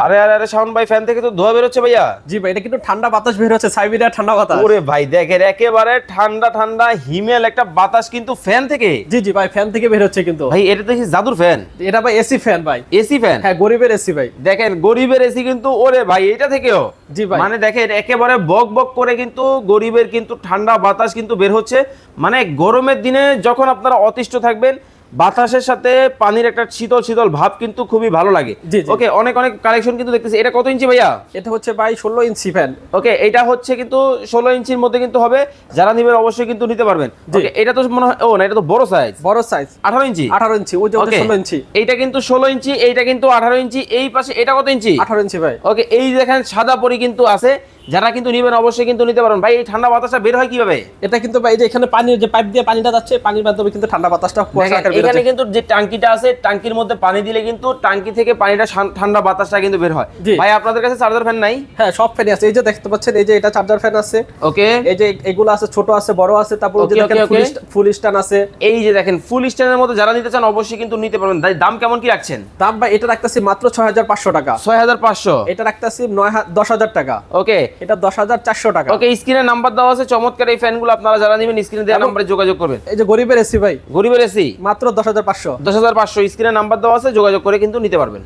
আরে আরে আরে শাওন ভাই, ফ্যান থেকে তো ধোঁয়া বের হচ্ছে ভাইয়া। জি ভাই, এটা কিন্তু ঠান্ডা বাতাস বের হচ্ছে, সাইবেরিয়ার ঠান্ডা বাতাস। ওরে ভাই দেখেন, একেবারে ঠান্ডা ঠান্ডা হিমেল একটা বাতাস কিন্তু ফ্যান থেকে। জি জি ভাই, ফ্যান থেকে বের হচ্ছে কিন্তু। ভাই এটা দেখি জাদুর ফ্যান। এটা ভাই এসি ফ্যান ভাই। AC fan? হ্যাঁ, গরিবের এসি ভাই। দেখেন গরিবের এসি কিন্তু। ওরে ভাই এটা থেকেও? জি ভাই। মানে দেখেন একেবারে বক বক করে কিন্তু গরিবের কিন্তু ঠান্ডা বাতাস কিন্তু বের হচ্ছে। মানে গরমের দিনে যখন আপনারা অতিষ্ঠ থাকবেন, বাতাসের সাথে পানির একটা শীতল শীতল ভাব কিন্তু খুবই ভালো লাগে। জি, জি। ওকে, অনেক অনেক কালেকশন কিন্তু দেখতেছি। এটা কত ইঞ্চি ভাইয়া? এটা হচ্ছে ভাই 16 ইঞ্চি ফ্যান। ওকে, এটা হচ্ছে কিন্তু 16 ইঞ্চির মধ্যে কিন্তু হবে। যারা নিবেন অবশ্যই কিন্তু নিতে পারবেন। জি। ওকে, এটা তো মনে হয়, ও না, এটা তো বড় সাইজ, বড় সাইজ 18 ইঞ্চি। 18 ইঞ্চি, ওই যে ওটা Okay, 16 ইঞ্চি। এইটা কিন্তু 16 ইঞ্চি, এইটা কিন্তু 18 ইঞ্চি। এই পাশে এটা কত ইঞ্চি? 18 ইঞ্চি ভাই। ওকে, এই দেখেন সাদা পরি কিন্তু আছে। যারা কিন্তু নিবেন অবশ্যই কিন্তু নিতে পারবেন। ভাই এই ঠান্ডা বাতাসটা বের হয় কিভাবে? এটা কিন্তু ভাই, এই যে এখানে পানির যে পাইপ দিয়ে পানিটা যাচ্ছে, পানির মাধ্যমে কিন্তু ঠান্ডা বাতাসটা কুয়াশা দেখেন, আকারে বের এখানে হচ্ছে। কিন্তু যে টাঙ্কিটা আছে, টাঙ্কির মধ্যে পানি দিলে কিন্তু টাঙ্কি থেকে পানিটা ঠান্ডা বাতাসটা কিন্তু বের হয়। জি। ভাই আপনাদের কাছে চার্জার ফ্যান নাই? হ্যাঁ, সব ফ্যানই আছে। এই যে দেখতে পাচ্ছেন, এই যে এটা চার্জার ফ্যান আছে। ওকে, এই যে এগুলো আছে, ছোট আছে, বড় আছে, তারপর ওই যে Okay, দেখেন okay, okay. ফুল স্ট্যান্ড আছে। এই যে দেখেন ফুল স্ট্যান্ডের মধ্যে যারা নিতে চান অবশ্যই কিন্তু নিতে পারবেন। ভাই দাম কেমন কি রাখছেন? দাম ভাই এটা রাখতেছি মাত্র 6500 টাকা। 6500? এটা রাখতেছি 10,000 টাকা। ওকে এটা 10,400 টাকা। ওকে, স্ক্রিনে নাম্বার দেওয়া আছে। চমৎকার এই ফ্যানগুলো আপনারা যারা নেবেন স্ক্রিনে দেওয়া এবং- নম্বরে যোগাযোগ করবেন। এই যে গরিবের এসি ভাই, গরিবের এসি মাত্র 10,500। 10,500, স্ক্রিনে নাম্বার দেওয়া আছে, যোগাযোগ করে কিন্তু নিতে পারবেন।